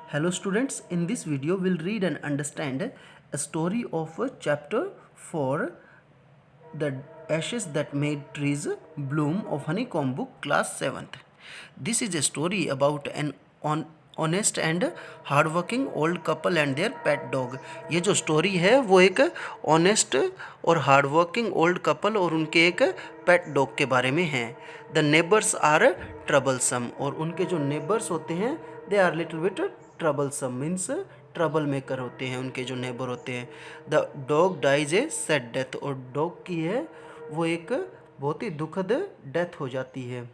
Hello students, in this video we'll read and understand a story of chapter 4, The Ashes That Made Trees Bloom of Honeycomb book class 7th. This is a story about an honest and hardworking old couple and their pet dog. ये जो story है वो एक honest और hardworking old couple और उनके एक pet dog के बारे में है. द नेबर्स आर ट्रबलसम, और उनके जो नेबर्स होते हैं they are little bit troublesome means trouble maker होते हैं उनके जो नेबर होते हैं. The dog dies a sad death, और डॉग की है वो एक बहुत ही दुखद डेथ हो जाती है.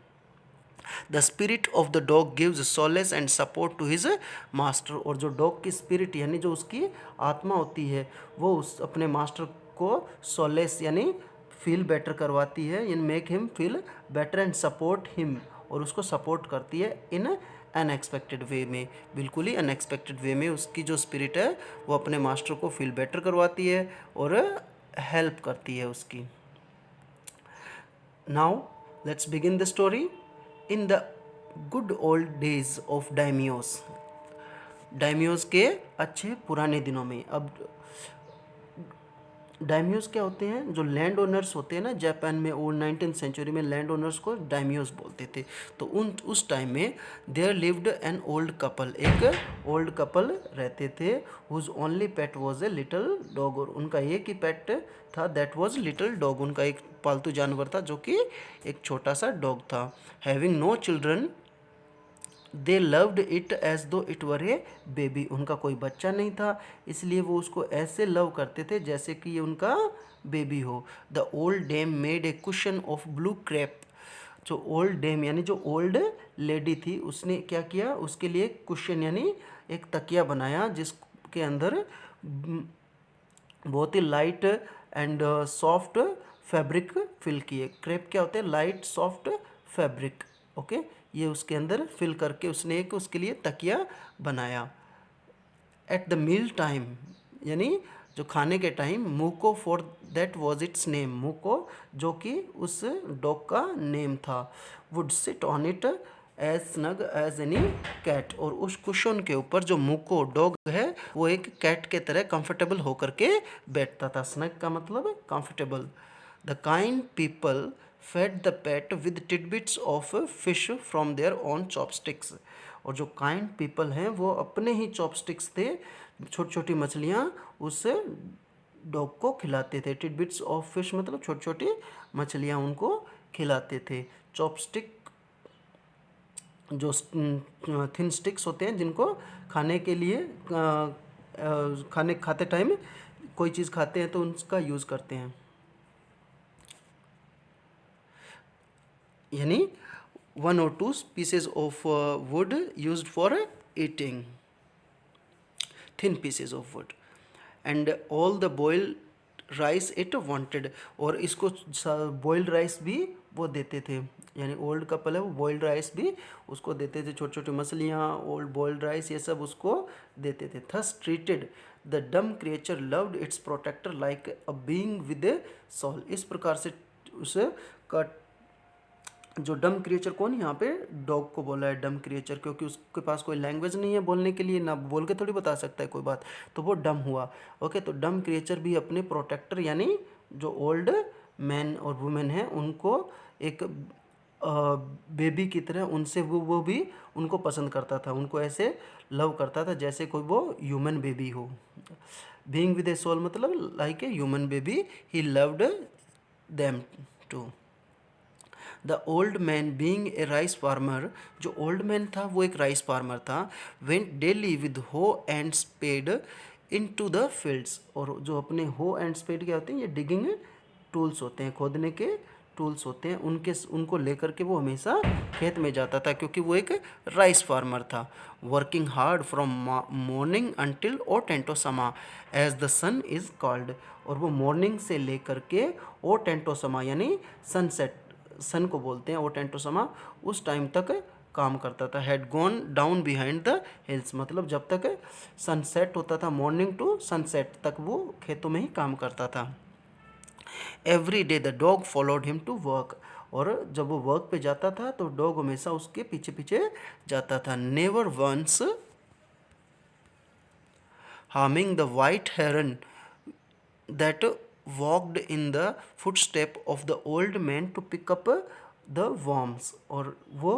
The spirit of the dog gives solace and support to his master, और जो डॉग की स्पिरिट यानी जो उसकी आत्मा होती है वो उस अपने मास्टर को सोलेस यानी फील बेटर करवाती है, in make him feel better and support him, और उसको सपोर्ट करती है इन अनएक्सपेक्टेड वे में, बिल्कुल ही अनएक्सपेक्टेड वे में उसकी जो स्पिरिट है वो अपने मास्टर को फील बेटर करवाती है और हेल्प करती है उसकी. Now let's begin the story. In the good old days of daimyos, daimyos के अच्छे पुराने दिनों में. अब डायमियोस क्या होते हैं? जो लैंड ओनर्स होते हैं ना, जापान में ओल्ड 19th सेंचुरी में लैंड ओनर्स को डायमियोस बोलते थे. तो उस टाइम में there lived an old couple, एक ओल्ड कपल रहते थे. Whose only pet was a little dog, और उनका एक ही पेट था, दैट वॉज लिटिल डॉग. उनका एक पालतू जानवर था जो कि एक छोटा सा डॉग था. Having no children they loved it as though it were a baby, उनका कोई बच्चा नहीं था इसलिए वो उसको ऐसे लव करते थे जैसे कि ये उनका बेबी हो. The old dame made a cushion of blue crepe, जो ओल्ड डेम यानी जो ओल्ड लेडी थी उसने क्या किया, उसके लिए कुशन यानी एक तकिया बनाया जिसके अंदर बहुत ही light and soft fabric fill किए. क्रेप क्या होते हैं? Light soft fabric. ओके, ये उसके अंदर फिल करके उसने एक उसके लिए तकिया बनाया. एट द मील टाइम यानी जो खाने के time, Muko for that was its name, Muko जो कि उस डॉग का नेम था, would sit on it as snug as any cat, और उस कुशन के ऊपर जो मुको डॉग है वो एक कैट के तरह कंफर्टेबल होकर के बैठता था. स्नग का मतलब comfortable. The kind people fed the pet with tidbits of fish from their own chopsticks, और जो काइंड पीपल हैं वो अपने ही चॉपस्टिक्स थे, छोटी छोटी मछलियाँ उस डॉग को खिलाते थे. टिडबिट्स ऑफ फिश मतलब छोटी छोटी मछलियाँ उनको खिलाते थे. चॉपस्टिक जो थिन स्टिक्स होते हैं जिनको खाने के लिए खाने खाते टाइम कोई चीज़ खाते हैं तो उसका यूज़ करते हैं. यानी 1 or 2 pieces of wood used for eating, thin pieces of wood, and all the boiled rice it wanted, और इसको बॉइल्ड राइस भी वो देते थे. यानी ओल्ड कपल है वो बॉइल्ड राइस भी उसको देते थे, छोटी छोटी मछलियाँ, ओल्ड बॉइल्ड राइस ये सब उसको देते थे. Thus treated the dumb creature loved its protector like a being with a soul. इस प्रकार से उसे का जो डम क्रिएचर, कौन यहाँ पे डॉग को बोला है डम क्रिएचर, क्योंकि उसके पास कोई लैंग्वेज नहीं है बोलने के लिए, ना बोल के थोड़ी बता सकता है कोई बात, तो वो डम हुआ. ओके, तो डम क्रिएचर भी अपने प्रोटेक्टर यानी जो ओल्ड मैन और वुमेन हैं उनको एक बेबी की तरह उनसे वो भी उनको पसंद करता था, उनको ऐसे लव करता था जैसे कोई वो ह्यूमन बेबी हो. बीइंग विद ए सोल मतलब like a human baby, he loved them too. The old man being a rice farmer, जो ओल्ड मैन था वो एक राइस फार्मर था. Went daily with hoe and spade into the fields, और जो अपने हो एंड स्पेड क्या होते हैं, ये डिगिंग टूल्स होते हैं, खोदने के टूल्स होते हैं, उनको लेकर के वो हमेशा खेत में जाता था क्योंकि वो एक राइस फार्मर था. Working hard from morning until O Tentosama as the sun is called, और वो मॉर्निंग से लेकर के ओ टेंटोसमा यानी सनसेट, सन को बोलते हैं ओ टेंटोसमा, उस टाइम तक काम करता था. Had gone down behind the hills मतलब जब तक सनसेट होता था, मॉर्निंग टू सनसेट तक वो खेतों में ही काम करता था. Every day the dog followed him to work, और जब वो वर्क पे जाता था तो डॉग हमेशा उसके पीछे पीछे जाता था. Never once harming the white heron that walked in the footstep of the old man to pick up the worms। और वो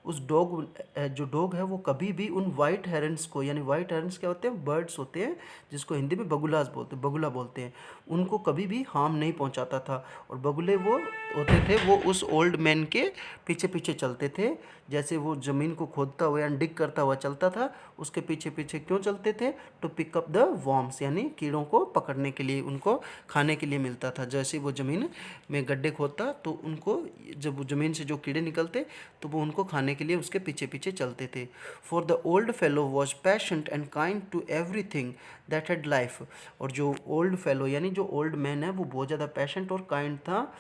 उस डॉग, जो डॉग है वो कभी भी उन वाइट हेरन्स को, यानी वाइट हेरन्स क्या होते हैं, बर्ड्स होते हैं जिसको हिंदी में बगुलास बोलते हैं, बगुला बोलते हैं, उनको कभी भी हार्म नहीं पहुंचाता था। और बगुले वो होते थे, वो उस ओल्ड मैन के पीछे पीछे चलते थे, जैसे वो ज़मीन को खोदता हुआ या डिग करता हुआ चलता था, उसके पीछे पीछे क्यों चलते थे, to pick up the worms, यानी कीड़ों को पकड़ने के लिए, उनको खाने के लिए मिलता था। जैसे वो ज़मीन में गड्ढे खोदता तो उनको, जब वो ज़मीन से जो कीड़े निकलते तो वो उनको खाने के लिए उसके पीछे पीछे चलते थे। For the old fellow was patient and kind to everything that had life. और जो ओल्ड फेलो यानी जो ओल्ड मैन है वो बहुत ज़्यादा पैशेंट और काइंड था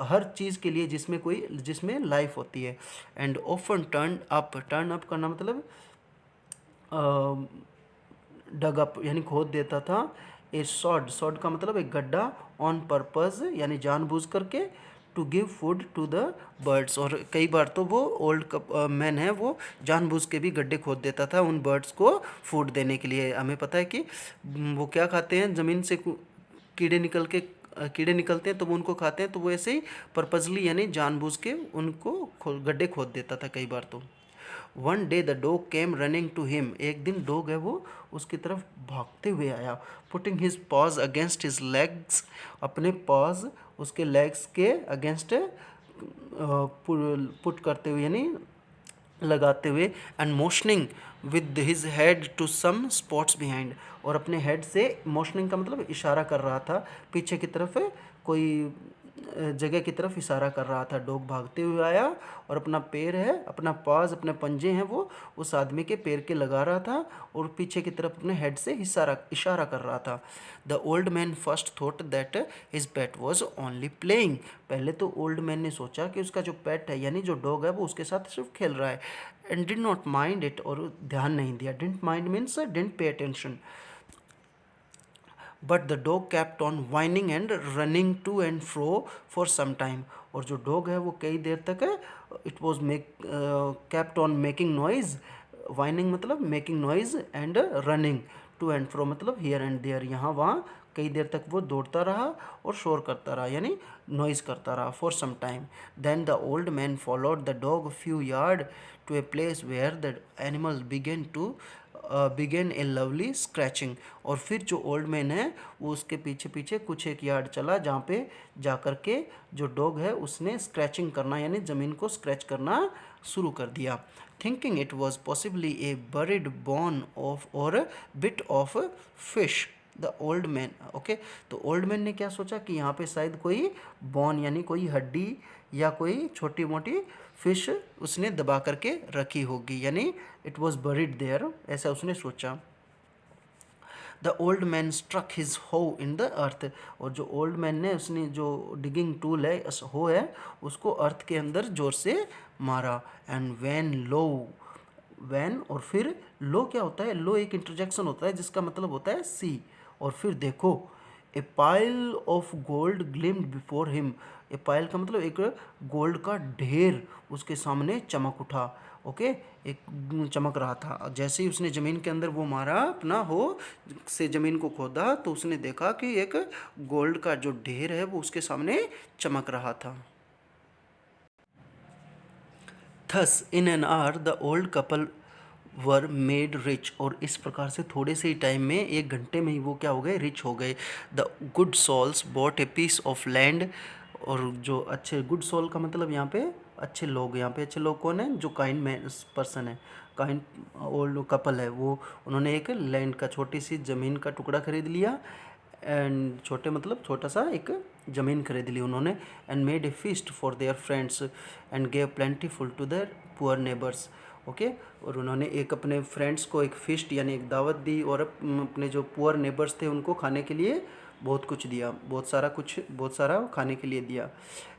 हर चीज़ के लिए जिसमें लाइफ होती है। एंड ऑफन टर्न अप करना मतलब डग अप यानी खोद देता था। ए सॉड का मतलब एक गड्ढा, ऑन पर्पस यानी जानबूझ करके, to give food to the birds. और कई बार तो वो ओल्ड मैन है वो जानबूझ के भी गड्ढे खोद देता था उन बर्ड्स को फूड देने के लिए। हमें पता है कि वो क्या खाते हैं, ज़मीन से कीड़े निकलते हैं तो वो उनको खाते हैं, तो वो ऐसे ही पर्पजली यानी जानबूझ के उनको गड्ढे खोद देता था कई बार। तो one day the dog came running to him. एक दिन डॉग है वो उसकी तरफ भागते हुए आया। Putting his paws against his legs, अपने पॉज उसके लेग्स के अगेंस्ट पुट करते हुए यानी लगाते हुए, and motioning with his head to some spots behind. और अपने हेड से, मोशनिंग का मतलब इशारा कर रहा था, पीछे की तरफ कोई जगह की तरफ इशारा कर रहा था। डॉग भागते हुए आया और अपना पैर है, अपना पाज, अपने पंजे हैं वो उस आदमी के पैर के लगा रहा था और पीछे की तरफ अपने हेड से इशारा कर रहा था। The old man first thought that his pet was only playing. पहले तो ओल्ड मैन ने सोचा कि उसका जो पेट है यानी जो डॉग है वो उसके साथ सिर्फ खेल रहा है। And did not mind it, और ध्यान नहीं दिया। Didn't mind means didn't pay attention. But the dog kept on whining and running to and fro for some time. और जो डॉग है वो कई देर तक it was kept on making noise. Whining मतलब making noise and running to and fro मतलब here and there, यहाँ वहाँ कई देर तक वो दौड़ता रहा और शोर करता रहा यानी नॉइज करता रहा। For some time then the old man followed the dog few yards to a place where the animal began a lovely scratching. और फिर जो ओल्ड मैन है वो उसके पीछे पीछे कुछ एक यार्ड चला जहाँ पे जा कर के जो डॉग है उसने स्क्रैचिंग करना यानी ज़मीन को स्क्रैच करना शुरू कर दिया। Thinking it was possibly a buried bone of or bit of fish the old man. Okay, तो ओल्ड मैन ने क्या सोचा कि यहाँ पे शायद कोई बोन यानी कोई हड्डी या कोई छोटी मोटी फिश उसने दबा करके रखी होगी, यानी इट वॉज बरिड देयर, ऐसा उसने सोचा। The old man struck his hoe in the earth. और जो ओल्ड मैन ने उसने जो डिगिंग टूल है हो है उसको अर्थ के अंदर जोर से मारा। एंड वैन और फिर लो क्या होता है, लो एक इंटरजेक्शन होता है जिसका मतलब होता है सी। और फिर देखो, ए pile of gold ग्लिम्ड before him. A pile का मतलब एक गोल्ड का ढेर उसके सामने चमक उठा। ओके, एक चमक रहा था। जैसे ही उसने ज़मीन के अंदर वो मारा, अपना हो से ज़मीन को खोदा, तो उसने देखा कि एक गोल्ड का जो ढेर है वो उसके सामने चमक रहा था। Thus in an hour the old couple were made rich. और इस प्रकार से थोड़े से ही टाइम में, एक घंटे में ही वो क्या हो गए, रिच हो गए। The good souls bought a piece of land. और जो अच्छे, गुड सोल का मतलब यहाँ पे अच्छे लोग, यहाँ पे अच्छे लोग कौन है, जो काइंड मैन पर्सन है, काइंड ओल्ड कपल है, वो उन्होंने एक लैंड का, छोटी सी ज़मीन का टुकड़ा खरीद लिया। एंड छोटे मतलब छोटा सा एक ज़मीन खरीद ली उन्होंने। And made a feast for their friends and gave plentiful to their poor neighbours. Okay, और उन्होंने एक अपने फ्रेंड्स को एक फीस्ट यानी एक दावत दी, और अपने जो पुअर नेबर्स थे उनको खाने के लिए बहुत कुछ दिया, बहुत सारा खाने के लिए दिया।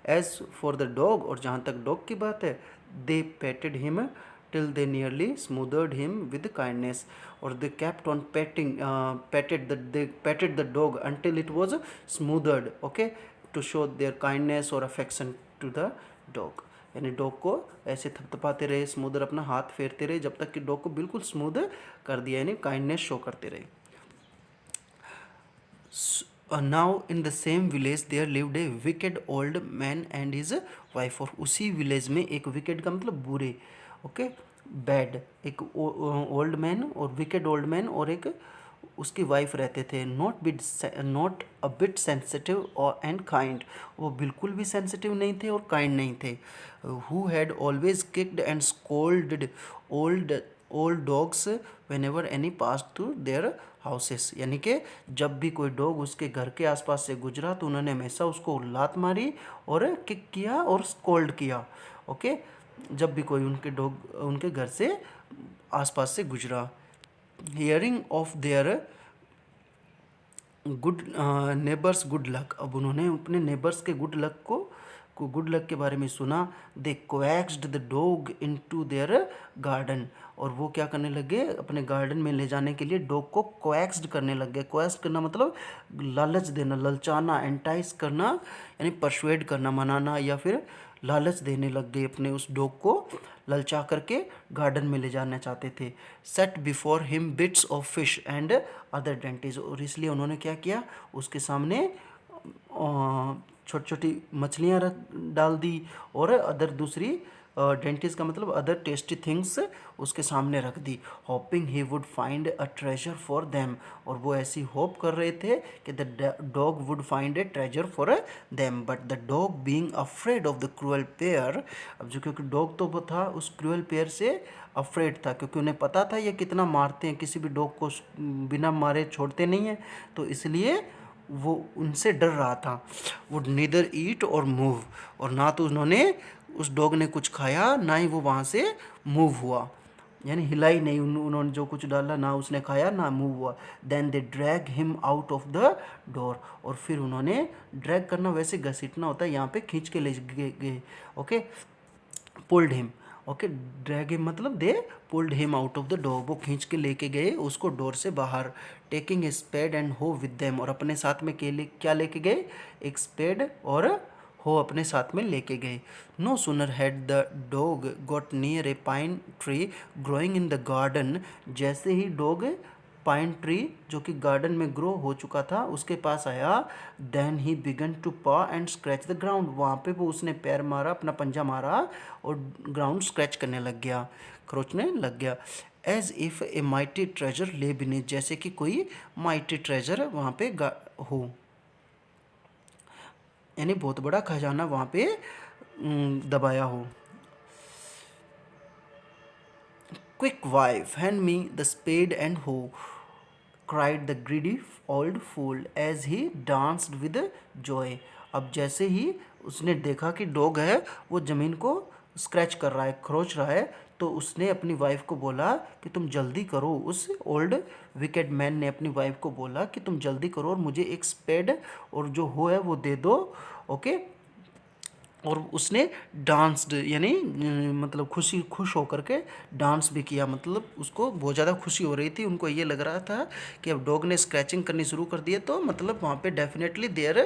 एज फॉर द डॉग, और जहाँ तक डॉग की बात है, दे पेटेड him till they nearly smothered him with kindness। or they kept on they petted the dog until it was smothered, okay, to show their kindness or affection to the dog। यानी dog को ऐसे थपथपाते रहे, smoother अपना हाथ फेरते रहे जब तक कि डॉग को बिल्कुल स्मूद कर दिया, यानी काइंडनेस शो करते रहे। Now in the same village there lived a wicked old man and his wife. और उसी विलेज में एक विकेड का मतलब बुरे, ओके, बैड, एक ओल्ड मैन और विकेड ओल्ड मैन और एक उसकी वाइफ रहते थे। नॉट अ बिट सेंसिटिव और एंड काइंड, वो बिल्कुल भी सेंसिटिव नहीं थे और काइंड नहीं थे। Who had always kicked and scolded old old dogs when ever any pass through their houses. यानी कि जब भी कोई डॉग उसके घर के आसपास से गुजरा तो उन्होंने हमेशा उसको लात मारी और किक किया और स्कोल्ड किया, ओके, जब भी कोई उनके डॉग उनके घर से आसपास से गुजरा। Hearing of their good neighbours good luck, अब उन्होंने अपने नेबर्स के गुड लक को गुड लक के बारे में सुना। They coaxed the dog into their garden, और वो क्या करने लगे, अपने गार्डन में ले जाने के लिए डॉग को कोएक्स्ड करने लग गए। कोएक्स्ड करना मतलब लालच देना, ललचाना, एंटाइस करना, यानी परसुएड करना, मनाना या फिर लालच देने लग गए। अपने उस डॉग को ललचा करके गार्डन में ले जाना चाहते थे। Set before him bits of fish and other dainties, और इसलिए उन्होंने क्या किया, उसके सामने छोटी छोटी मछलियाँ रख डाल दी और अदर दूसरी डेंटिस का मतलब अदर टेस्टी थिंग्स उसके सामने रख दी। Hoping he would find a treasure for them, और वो ऐसी होप कर रहे थे कि the dog would find a treasure for them, but the dog being afraid of the cruel pair, अब जो क्योंकि डॉग तो वो था उस क्रूअल पेयर से अफ्रेड था, क्योंकि उन्हें पता था ये कितना मारते हैं, किसी भी डॉग को बिना मारे छोड़ते नहीं हैं, तो इसलिए वो उनसे डर रहा था। वुड नीदर ईट और मूव, और ना तो उन्होंने उस डॉग ने कुछ खाया ना ही वो वहाँ से मूव हुआ, यानी हिला ही नहीं। उन्होंने जो कुछ डाला ना उसने खाया ना मूव हुआ। Then they drag him out of the door, और फिर उन्होंने ड्रैग करना वैसे घसीटना होता है, यहाँ पे खींच के ले गए, okay, pulled him, okay, drag him मतलब they pulled him out of the door, वो खींच के लेके गए उसको डोर से बाहर। Taking a spade and hoe with them, और अपने साथ में क्या लेके गए, एक स्पेड और हो अपने साथ में लेके गए। No sooner had the dog got near a pine tree growing in the garden, जैसे ही डॉग पाइन ट्री जो कि गार्डन में ग्रो हो चुका था उसके पास आया, देन ही बिगन टू पा एंड स्क्रैच द ग्राउंड, वहाँ पे वो उसने पैर मारा, अपना पंजा मारा और ग्राउंड स्क्रैच करने लग गया, खरोचने लग गया। As if a mighty treasure lay beneath, जैसे कि कोई माइटी ट्रेजर वहाँ पे हो, यानी बहुत बड़ा खजाना वहाँ पे दबाया हो। Quick wife hand me the spade and hoe, cried the greedy old fool as he danced with joy। अब जैसे ही उसने देखा कि डॉग है वो ज़मीन को स्क्रैच कर रहा है, खरोच रहा है, तो उसने अपनी वाइफ को बोला कि तुम जल्दी करो। उस ओल्ड विकेड मैन ने अपनी वाइफ को बोला कि तुम जल्दी करो और मुझे एक स्पेड और जो हो है वो दे दो, ओके। और उसने डांस्ड, यानी मतलब खुश होकर के डांस भी किया, मतलब उसको बहुत ज़्यादा खुशी हो रही थी। उनको ये लग रहा था कि अब डॉग ने स्क्रैचिंग करनी शुरू कर दी है तो मतलब वहाँ पे definitely there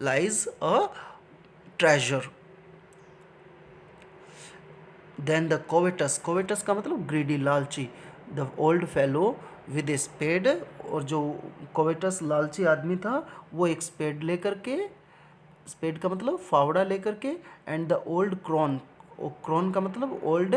lies a treasure. Then the covetous, covetous का मतलब ग्रीडी, लालची, the old fellow with a spade, और जो कोवेटस लालची आदमी था वो एक स्पेड लेकर के, स्पेड का मतलब फावड़ा लेकर के, and the old crone, crone का मतलब ओल्ड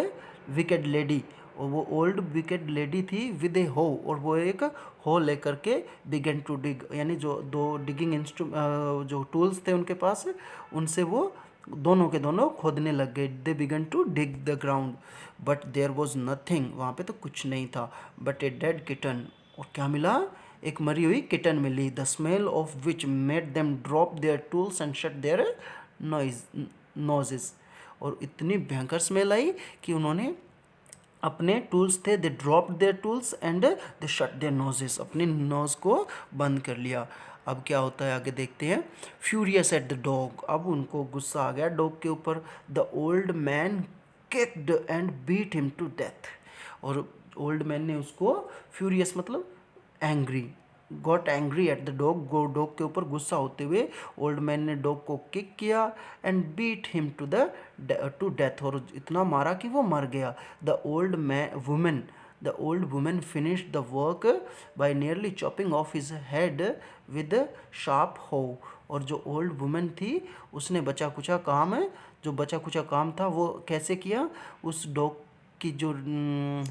विकेड लेडी, और वो ओल्ड विकेड लेडी थी विद ए हो, और वो एक हो लेकर के बिगन टू डिग, यानी जो दो डिगिंग जो टूल्स थे उनके पास उनसे वो दोनों के दोनों खोदने लग गए। They began to dig the ground but there was nothing, वहाँ पे तो कुछ नहीं था, बट ए डेड किटन, और क्या मिला, एक मरी हुई किटन मिली। The smell of which made them drop their tools and shut their noses, और इतनी भयंकर स्मेल आई कि उन्होंने अपने टूल्स थे, they drop their tools and they shut their noses, अपने नोज को बंद कर लिया। अब क्या होता है आगे देखते हैं। फ्यूरियस एट द डॉग, अब उनको गुस्सा आ गया डॉग के ऊपर। The old man kicked and beat him to death, और ओल्ड मैन ने उसको, फ्यूरियस मतलब angry, got angry at the dog, dog के ऊपर गुस्सा होते हुए ओल्ड मैन ने डॉग को किक किया and beat him to death, और इतना मारा कि वो मर गया। The old woman the old woman finished the work by nearly chopping off his head with sharp hoe. और जो ओल्ड वुमेन थी उसने जो बचा कुचा काम था वो कैसे किया, उस डॉग की जो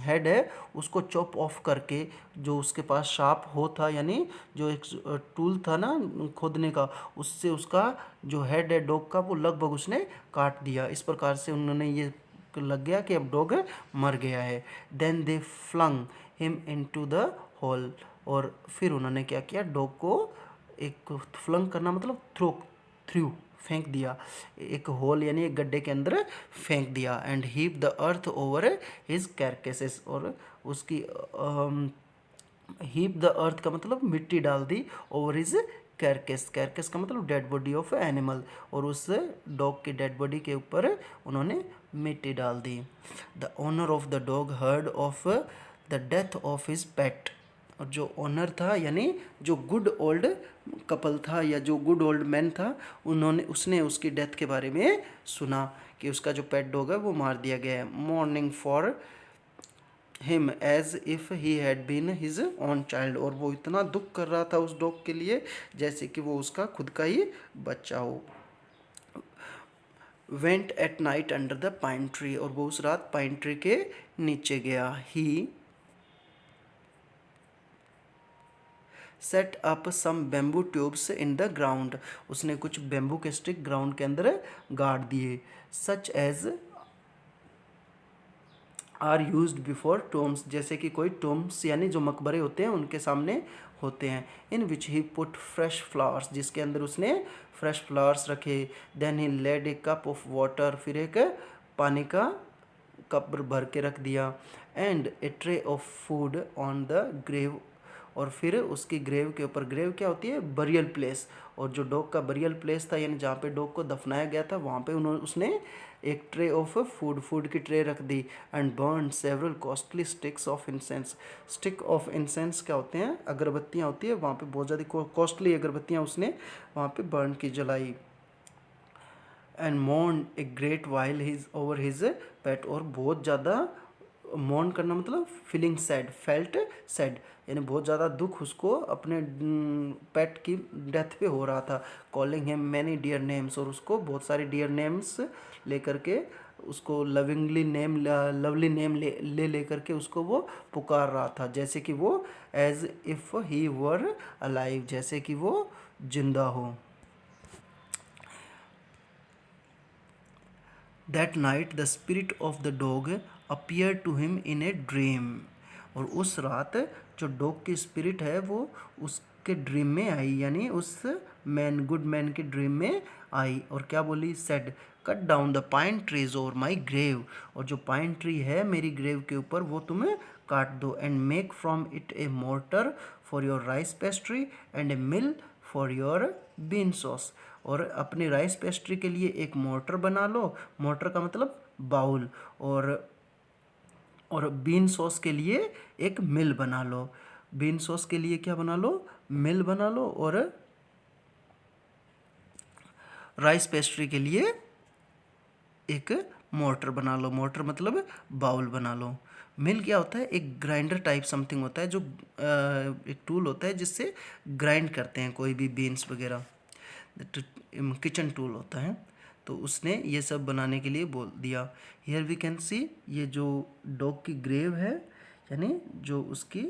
हेड है उसको चॉप ऑफ करके, जो उसके पास शार्प हो था यानी जो एक टूल था ना खोदने का, उससे उसका जो हेड है डॉग का वो लगभग उसने काट दिया। इस प्रकार से उन्होंने ये लग गया कि अब डॉग मर गया है। Then they flung him into the hole. और फिर उन्होंने क्या किया, डॉग को एक फ्लंग करना मतलब थ्रू फेंक दिया, एक होल यानी एक गड्ढे के अंदर फेंक दिया। And heap the earth over his carcasses. और उसकी हीप द अर्थ का मतलब मिट्टी डाल दी, ओवर हिज कैरकेस, कैरकेस का मतलब डेड बॉडी ऑफ एनिमल, और उस डॉग की डेड बॉडी के ऊपर उन्होंने मिट्टी डाल दी। The owner of the dog heard of the death of his pet. और जो ओनर था यानी जो गुड ओल्ड कपल था या जो गुड ओल्ड मैन था, उसने उसकी डेथ के बारे में सुना कि उसका जो पेट डॉग है वो मार दिया गया है। Mourning for him as if he had been his own child. और वो इतना दुख कर रहा था उस डॉग के लिए जैसे कि वो उसका खुद का ही बच्चा हो। Went at night under the pine tree. और वो उस रात पाइन ट्री के नीचे गया। He set up some bamboo tubes in the ground. उसने कुछ बेम्बू के स्टिक ग्राउंड के अंदर गाड़ दिए। Such as are used before tombs. जैसे कि कोई टोम्स यानी जो मकबरे होते हैं उनके सामने होते हैं। In which he put fresh flowers, जिसके अंदर उसने फ्रेश फ्लावर्स रखे। Then he laid a cup of water, फिर एक पानी का कप भर के रख दिया। And a tray of food on the grave. और फिर उसकी ग्रेव के ऊपर, ग्रेव क्या होती है, बरियल प्लेस, और जो डॉग का बरियल प्लेस था यानी जहाँ पे डॉग को दफनाया गया था वहाँ पे उसने एक ट्रे ऑफ फूड की ट्रे रख दी। And burn several costly sticks of incense. Stick of incense क्या होते हैं, अगरबत्तियाँ होती है, वहाँ पे बहुत ज़्यादा कॉस्टली अगरबत्तियाँ उसने वहाँ पे बर्न की, जलाई। And mourn a great while his over his pet. और बहुत ज़्यादा मोर्न करना मतलब फीलिंग सैड, फेल्ट सैड, यानी बहुत ज़्यादा दुख उसको अपने पेट की डेथ पे हो रहा था। Calling him many dear names. और उसको बहुत सारे डियर नेम्स लेकर के उसको लवली नेम ले करके उसको वो पुकार रहा था, जैसे कि वो as if he were alive, जैसे कि वो जिंदा हो। That night the spirit of the dog appear to him in a dream. और उस रात जो डॉग की स्पिरिट है वो उसके ड्रीम में आई, यानी उस गुड मैन के ड्रीम में आई। और क्या बोली, said cut down the pine trees over my grave. और जो पाइन ट्री है मेरी ग्रेव के ऊपर वो तुम्हें काट दो। And make from it A mortar for your rice pastry and A mill for your bean sauce. और अपनी राइस पेस्ट्री के लिए एक मोर्टर बना लो, मोर्टर का मतलब बाउल, और बीन सॉस के लिए एक मिल बना लो। बीन सॉस के लिए क्या बना लो, मिल बना लो, और राइस पेस्ट्री के लिए एक मोर्टर बना लो। मोर्टर मतलब बाउल बना लो। मिल क्या होता है, एक ग्राइंडर टाइप समथिंग होता है, जो एक टूल होता है जिससे ग्राइंड करते हैं कोई भी बीन्स वगैरह, किचन टूल होता है। तो उसने ये सब बनाने के लिए बोल दिया। हियर वी कैन सी, ये जो डॉग की ग्रेव है यानी जो उसकी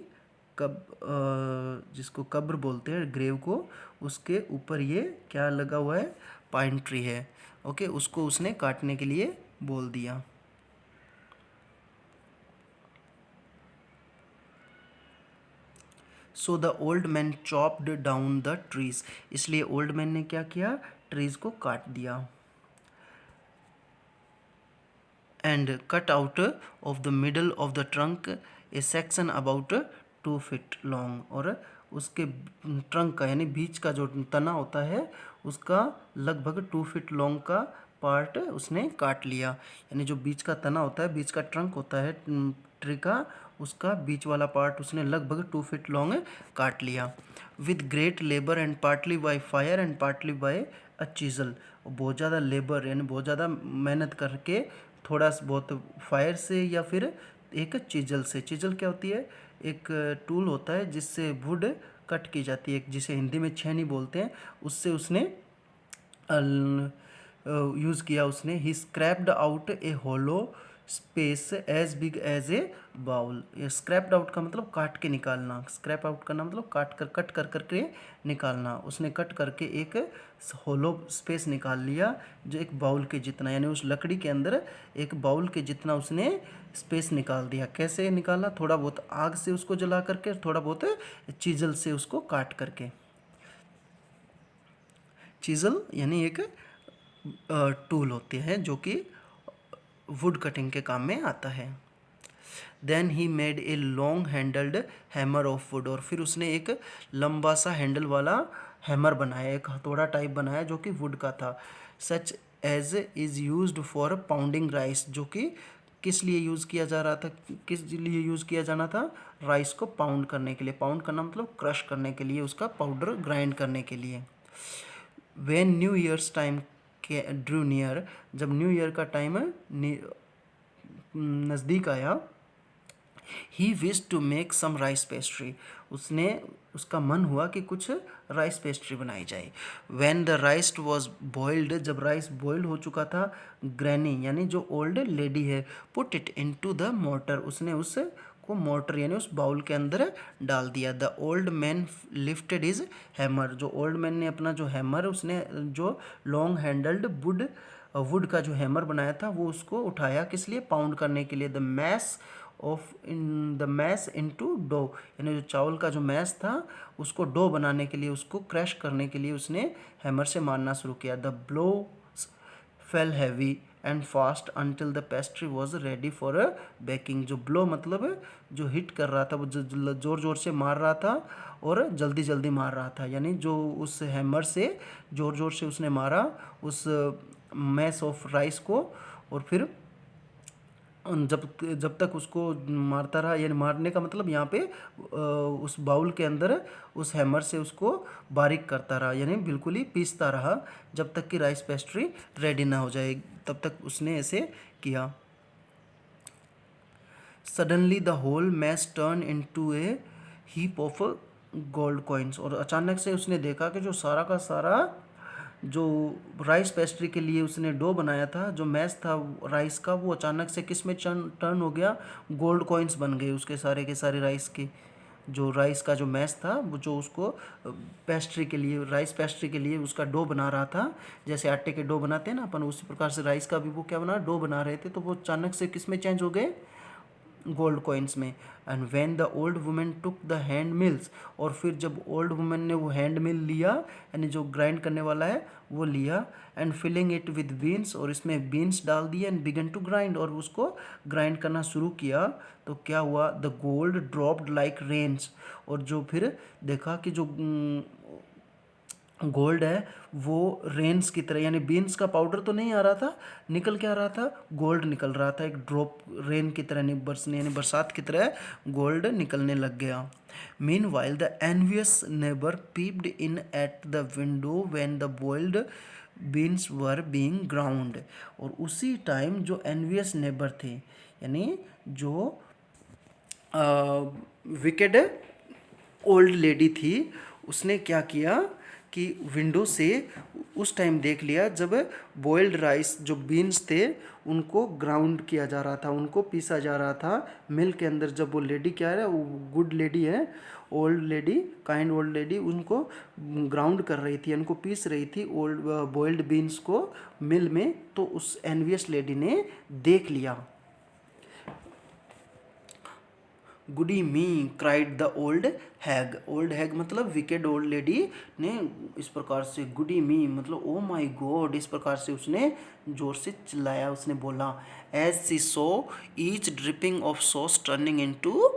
जिसको कब्र बोलते हैं ग्रेव को, उसके ऊपर ये क्या लगा हुआ है, पाइन ट्री है। ओके, उसको उसने काटने के लिए बोल दिया। So the old man chopped down the trees. इसलिए ओल्ड मैन ने क्या किया, ट्रीज को काट दिया। And cut out of the middle of the trunk A section about 2 feet long. और उसके ट्रंक का यानी बीच का जो तना होता है उसका लगभग 2 फीट लॉन्ग का पार्ट उसने काट लिया। यानी जो बीच का तना होता है, बीच का ट्रंक होता है ट्री का, उसका बीच वाला पार्ट उसने लगभग 2 फीट लॉन्ग काट लिया। With great labour and partly by fire and partly bye a chisel. बहुत ज़्यादा लेबर यानी बहुत ज़्यादा मेहनत करके, थोड़ा बहुत फायर से या फिर एक चीजल से। चीजल क्या होती है? एक टूल होता है जिससे वुड कट की जाती है, जिसे हिंदी में छेनी बोलते हैं। उससे उसने यूज़ किया उसने। He scraped out a hollow space as big as a bowl. ये स्क्रैप्ड आउट का मतलब काट के निकालना। स्क्रैप आउट करना मतलब कट कर करके निकालना। उसने कट करके एक होलो स्पेस निकाल लिया जो एक बाउल के जितना, यानी उस लकड़ी के अंदर एक बाउल के जितना उसने स्पेस निकाल दिया। कैसे निकाला? थोड़ा बहुत आग से उसको जला करके, थोड़ा बहुत चीजल से उसको काट करके। चीजल यानी एक टूल होती है जो कि वुड कटिंग के काम में आता है। Then he made a long handled hammer of wood. और फिर उसने एक लंबा सा हैंडल वाला हैमर बनाया, एक हथौड़ा टाइप बनाया जो कि वुड का था। Such as is used for pounding rice, जो कि किस लिए यूज़ किया जा रहा था, किस लिए यूज़ किया जाना था? राइस को पाउंड करने के लिए। पाउंड करना मतलब क्रश करने के लिए, उसका पाउडर ग्राइंड करने के लिए। वेन न्यू ईयर्स टाइम के ड्रू नियर, जब न्यू ईयर का टाइम नज़दीक आया, he wish to make some rice pastry, उसका मन हुआ कि कुछ राइस पेस्ट्री बनाई जाए। When the rice was boiled, जब राइस बॉइल्ड हो चुका था, ग्रैनी यानी जो ओल्ड लेडी है, put it into the mortar, उसने उस को मोटर यानी उस बाउल के अंदर डाल दिया। The old man lifted his hammer, जो ओल्ड मैन ने अपना जो हैमर, उसने जो लॉन्ग हैंडल्ड वुड का जो हैमर बनाया था वो उसको उठाया, किस लिए? पाउंड करने के लिए। द मैस इनटू डो, यानी जो चावल का जो मैस था उसको डो बनाने के लिए, उसको क्रैश करने के लिए उसने हैमर से मारना शुरू किया। The blow fail heavy and fast until the pastry was ready for baking. जो ब्लो मतलब जो हिट कर रहा था, वो जोर जोर से मार रहा था और जल्दी जल्दी मार रहा था, यानी जो उस हैमर से जोर जोर से उसने मारा उस मैस ऑफ राइस को। और फिर जब तक उसको मारता रहा, यानी मारने का मतलब यहाँ पे उस बाउल के अंदर उस हैमर से उसको बारीक करता रहा, यानी बिल्कुल ही पीसता रहा जब तक कि राइस पेस्ट्री रेडी ना हो जाए, तब तक उसने ऐसे किया। Suddenly the whole mass turn into a heap of gold coins, और अचानक से उसने देखा कि जो सारा का सारा जो राइस पेस्ट्री के लिए उसने डो बनाया था, जो मैश था राइस का, वो अचानक से किस में टर्न हो गया? गोल्ड कॉइन्स बन गए उसके सारे के सारे राइस के। जो राइस का जो मैश था, वो जो उसको पेस्ट्री के लिए, राइस पेस्ट्री के लिए उसका डो बना रहा था, जैसे आटे के डो बनाते हैं ना अपन, उसी प्रकार से राइस का भी वो क्या बना, डो बना रहे थे। तो वो अचानक से किस में चेंज हो गए? गोल्ड कॉइन्स में। And when the old women took the hand mills, और फिर जब ओल्ड वुमेन ने वो हैंड मिल लिया, यानी जो ग्राइंड करने वाला है वो लिया, and filling it with beans, और इसमें बीन्स डाल दिए, एंड बिगन टू ग्राइंड, और उसको ग्राइंड करना शुरू किया, तो क्या हुआ? The gold dropped like rains, और जो फिर देखा कि जो गोल्ड है वो रेन्स की तरह, यानी बीन्स का पाउडर तो नहीं आ रहा था, निकल के आ रहा था, गोल्ड निकल रहा था, एक ड्रॉप रेन की तरह, बरसने यानी बरसात की तरह गोल्ड निकलने लग गया। Mean while the envious neighbour peeped in at the window when the boiled beans were being ground, और उसी टाइम जो एनवियस नेबर थे, यानी जो विकेड ओल्ड लेडी थी, उसने क्या किया कि विंडो से उस टाइम देख लिया जब बॉइल्ड राइस जो बीन्स थे उनको ग्राउंड किया जा रहा था, उनको पीसा जा रहा था मिल के अंदर। जब वो लेडी क्या है, वो गुड लेडी है, old lady, kind old lady, उनको ग्राउंड कर रही थी, उनको पीस रही थी ओल्ड बॉइल्ड बीन्स को मिल में। तो उस एनवियस लेडी ने देख लिया। Goody me cried the old hag. Old hag मतलब विकेड ओल्ड लेडी ने इस प्रकार से, गुडी मी मतलब ओ माई गॉड, इस प्रकार से उसने जोर से चिल्लाया, उसने बोला। As she saw each dripping of sauce turning into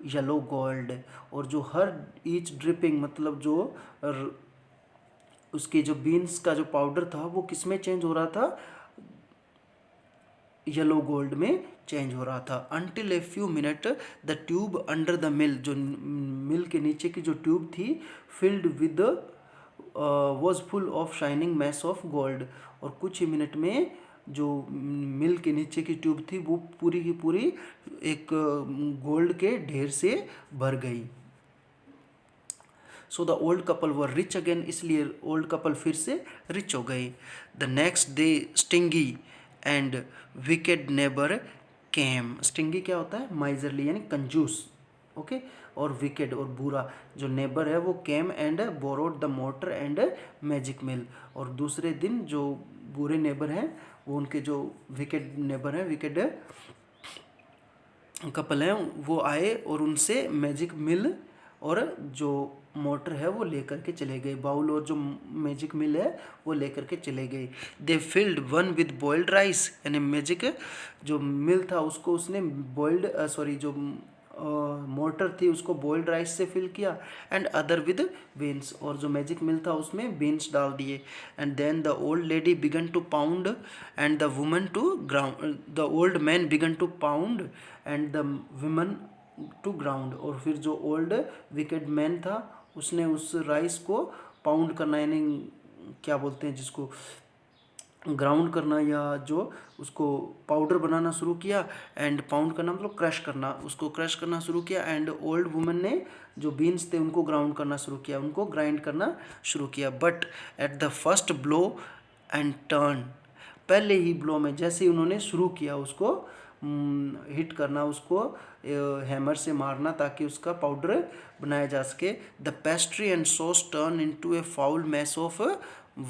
yellow gold, और जो हर ईच ड्रिपिंग मतलब जो उसकी जो बीन्स का जो पाउडर था वो किस में चेंज हो रहा था? येलो गोल्ड में चेंज हो रहा था। Until a few minute the tube under the mill, जो मिल के नीचे की जो ट्यूब थी, filled with was full of shining mass of gold, और कुछ ही मिनट में जो मिल के नीचे की ट्यूब थी वो पूरी की पूरी एक गोल्ड के ढेर से भर गई। So the old couple were rich again, इसलिए ओल्ड कपल फिर से रिच हो गए। The next day stingy and wicked neighbour came. Stingy क्या होता है? माइजरली यानी कंजूस, ओके। और विकेड और बुरा जो नेबर है वो came and borrowed the mortar and magic mill. और दूसरे दिन जो बुरे नेबर हैं वो उनके जो विकेड नेबर हैं, विकेड कपल हैं, वो आए और उनसे मैजिक मिल और जो मोटर है वो लेकर के चले गए। बाउल और जो मैजिक मिल है वो लेकर के चले गए। They filled one with boiled rice, यानी मैजिक जो मिल था उसको उसने बॉइल्ड सॉरी जो मोटर थी उसको बॉइल्ड राइस से फिल किया, एंड अदर विद बीन्स, और जो मैजिक मिल था उसमें बीन्स डाल दिए। And then the old lady began to pound and the woman to ground, the old man began to pound and the woman to ground. और फिर जो old wicked man था उसने उस राइस को पाउंड करना, यानी क्या बोलते हैं जिसको, ग्राउंड करना, या जो उसको पाउडर बनाना शुरू किया। एंड पाउंड करना मतलब क्रश करना, उसको क्रश करना शुरू किया। एंड ओल्ड वुमन ने जो बीन्स थे उनको ग्राउंड करना शुरू किया, उनको ग्राइंड करना शुरू किया। But at the first blow and turn, पहले ही ब्लो में जैसे ही उन्होंने शुरू किया उसको हिट करना, उसको हैमर से मारना ताकि उसका पाउडर बनाया जा सके, the pastry and sauce turn into A foul mass of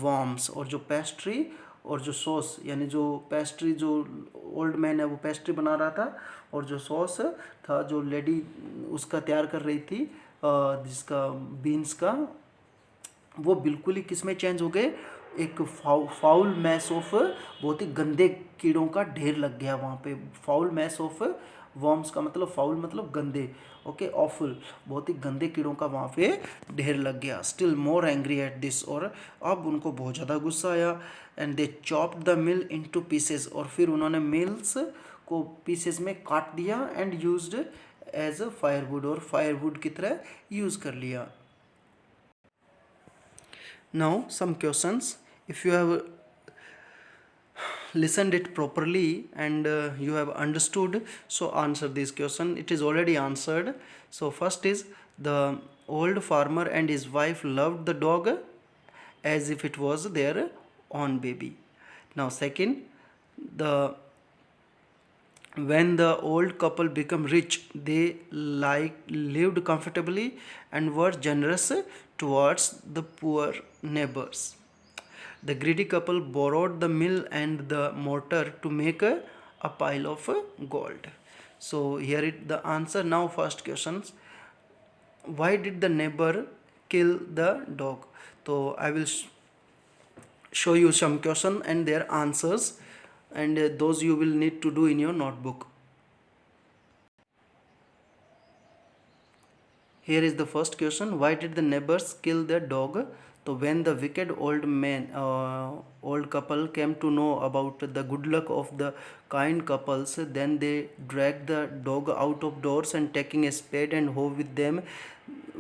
worms. और जो पेस्ट्री और जो सॉस, यानी जो पेस्ट्री जो ओल्ड मैन है वो पेस्ट्री बना रहा था, और जो सॉस था जो लेडी उसका तैयार कर रही थी जिसका बीन्स का, वो बिल्कुल ही किस में चेंज हो गए, एक फाउल मैस ऑफ, बहुत ही गंदे कीड़ों का ढेर लग गया वहाँ पे। फाउल मैस ऑफ वॉर्म्स का मतलब, फाउल मतलब गंदे, ओके, ऑफुल, बहुत ही गंदे कीड़ों का वहाँ पे ढेर लग गया। Still more angry at this, और अब उनको बहुत ज़्यादा गुस्सा आया। And they chopped the mill into pieces, और फिर उन्होंने मिल्स को पीसेस में काट दिया, and used as a firewood, और फायरवुड की तरह यूज़ कर लिया। Now some questions. If you have listened it properly and you have understood, so answer this question. It is already answered. So first is, the old farmer and his wife loved the dog as if it was their own baby. Now second, the when the old couple became rich, they lived comfortably and were generous towards the poor neighbors. The greedy couple borrowed the mill and the mortar to make a pile of gold. So here is the answer. Now first questions. Why did the neighbor kill the dog? So I will show you some question and their answers, and those you will need to do in your notebook. Here is the first question. Why did the neighbors kill their dog? So when the wicked old couple came to know about the good luck of the kind couples, then they dragged the dog out of doors and taking a spade and hoe with them.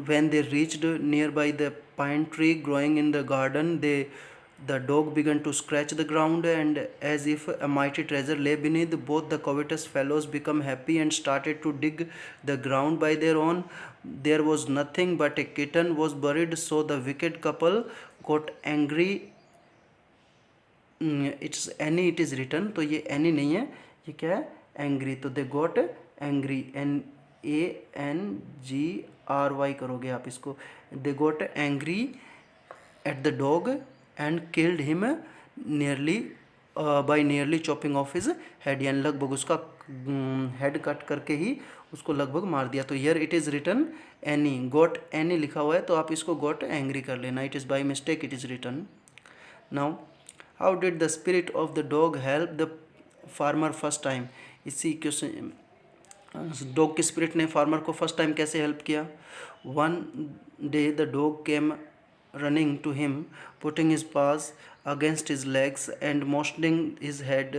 When they reached nearby the pine tree growing in the garden, the dog began to scratch the ground, and as if a mighty treasure lay beneath, both the covetous fellows became happy and started to dig the ground by their own. There was nothing but a kitten was buried, so the wicked couple got angry. It's any, it is written, तो ये any नहीं है, ये क्या है, angry. तो they got angry, ANGRY करोगे आप इसको. They got angry at the dog and killed him nearly by nearly chopping off his head, यानी लगभग उसका हेड कट करके ही उसको लगभग मार दिया. तो here it is written any, got any लिखा हुआ है तो आप इसको गॉट एंग्री कर लेना. It is by mistake it is written. Now how did the spirit of the dog help the farmer first time. इसी क्वेश्चन, डॉग के स्पिरिट ने फार्मर को फर्स्ट टाइम कैसे हेल्प किया. One day the dog came running to him, putting his paws against his legs and motioning his head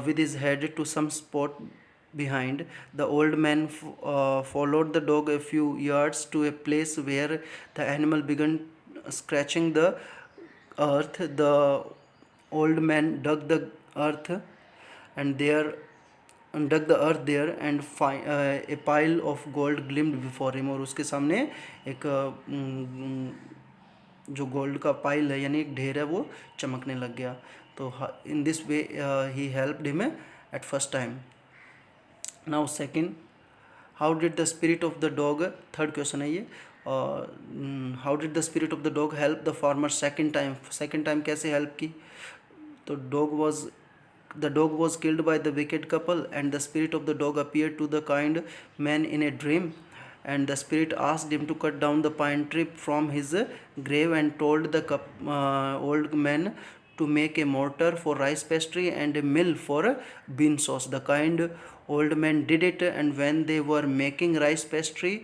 with his head to some spot behind. The old man followed the dog a few yards to a place where the animal began scratching the earth. The old man dug the earth and there dug the earth there and a pile of gold gleamed before him, और उसके सामने एक जो gold का pile है यानी एक ढेर है वो चमकने लग गया. तो in this way he helped him at first time. Now second, how did the spirit of the dog, third question है ये, how did the spirit of the dog help the farmer second time, second time कैसे help की. तो the dog was killed by the wicked couple and the spirit of the dog appeared to the kind man in a dream, and the spirit asked him to cut down the pine tree from his grave and told the old man to make a mortar for rice pastry and a mill for bean sauce. The kind old man did it, and when they were making rice pastry,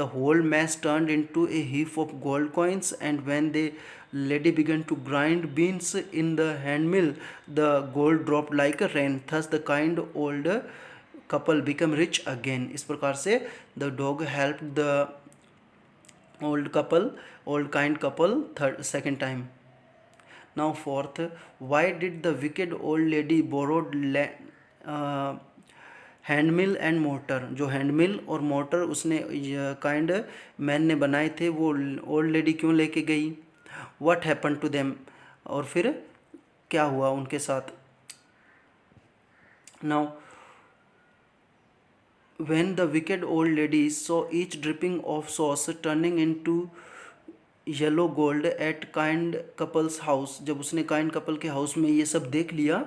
the whole mass turned into a heap of gold coins, and when the lady began to grind beans in the hand mill, the gold dropped like a rain. Thus the kind old couple become rich again. इस प्रकार से the dog helped the old kind couple second time. Now fourth, why did the wicked old lady borrowed hand mill and motor, जो hand मिल और motor उसने kind man ने बनाए थे वो ओल्ड लेडी क्यों लेके गई. व्हाट हैपन टू देम, और फिर क्या हुआ उनके साथ. Now when the wicked old lady saw each dripping of sauce turning into yellow gold eight kind couples house, जब उसने काइंड कपल के हाउस में ये सब देख लिया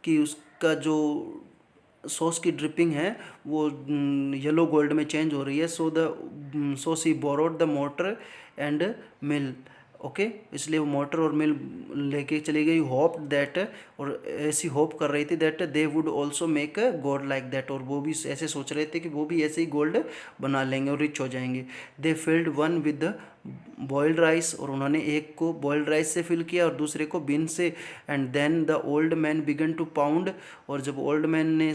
कि उसका जो सॉस की ड्रिपिंग है वो येलो गोल्ड में चेंज हो रही है, so she borrowed the mortar and mill. Okay, इसलिए वो मोटर और मिल लेके चली गई. होप दैट, और ऐसी होप कर रही थी that they would also make a gold like that, और वो भी ऐसे सोच रहे थे कि वो भी ऐसे ही गोल्ड बना लेंगे और रिच हो जाएंगे. They filled one with boiled rice, और उन्होंने एक को बॉइल्ड राइस से फिल किया और दूसरे को बीन से. And then the old man began to pound, और जब ओल्ड मैन ने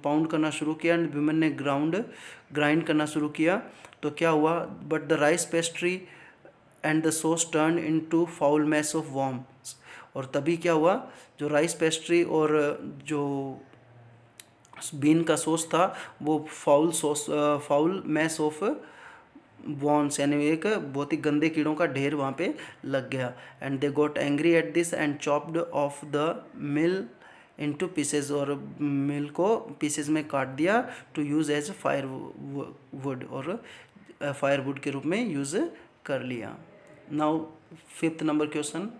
पाउंड करना शुरू किया एंड विमेन ने ग्राइंड करना शुरू किया, तो क्या हुआ. But the rice pastry and the sauce turn into foul mass of worms, और तभी क्या हुआ, जो राइस पेस्ट्री और जो बीन का सॉस था वो फाउल मैस ऑफ वॉन्स यानी एक बहुत ही गंदे कीड़ों का ढेर वहाँ पे लग गया. And they got angry at this and chopped off the mill into pieces, और मिल को पीसेज में काट दिया to use as firewood, और फायर वुड के रूप में यूज़ कर लिया. Now fifth number question,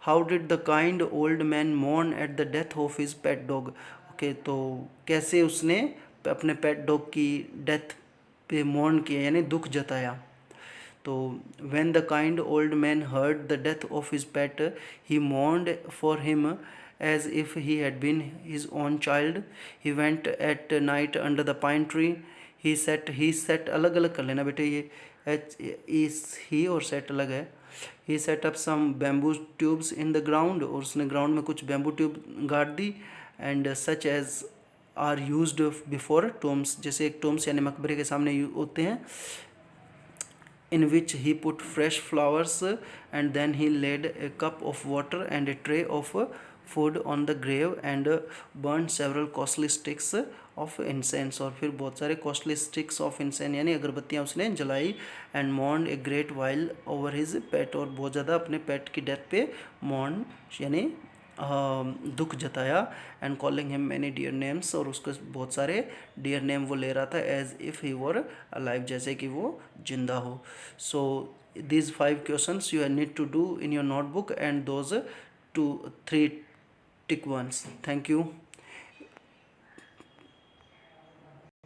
how did the kind old man mourn at the death of his pet dog. Okay, तो कैसे उसने अपने पेट डॉग की डेथ पे मॉर्न किया यानी दुख जताया. तो when the kind old man heard the death of his pet he mourned for him as if he had been his own child. He went at night under the pine tree. He set अलग अलग कर लेना बेटे, ये is he और set अलग है. He set up some bamboo tubes in the ground, और उसने ग्राउंड में कुछ बैम्बू ट्यूब गाड़ दी. and such as are used before tombs, जैसे एक tombs यानी मकबरे के सामने होते हैं, in which he put fresh flowers and then he laid a cup of water and a tray of food on the grave and burned several costly sticks of incense, और फिर बहुत सारे costly sticks of incense यानी अगरबत्तियाँ उसने जलाई. and mourned a great while over his pet, और बहुत ज़्यादा अपने पेट की डेथ पे mourn यानी दुख जताया. And calling him many dear names, और उसको बहुत सारे डियर नेम वो ले रहा था as if he were alive, जैसे कि वो जिंदा हो. सो these 5 questions you need to do in your notebook and those 2-3 tick ones. Thank you.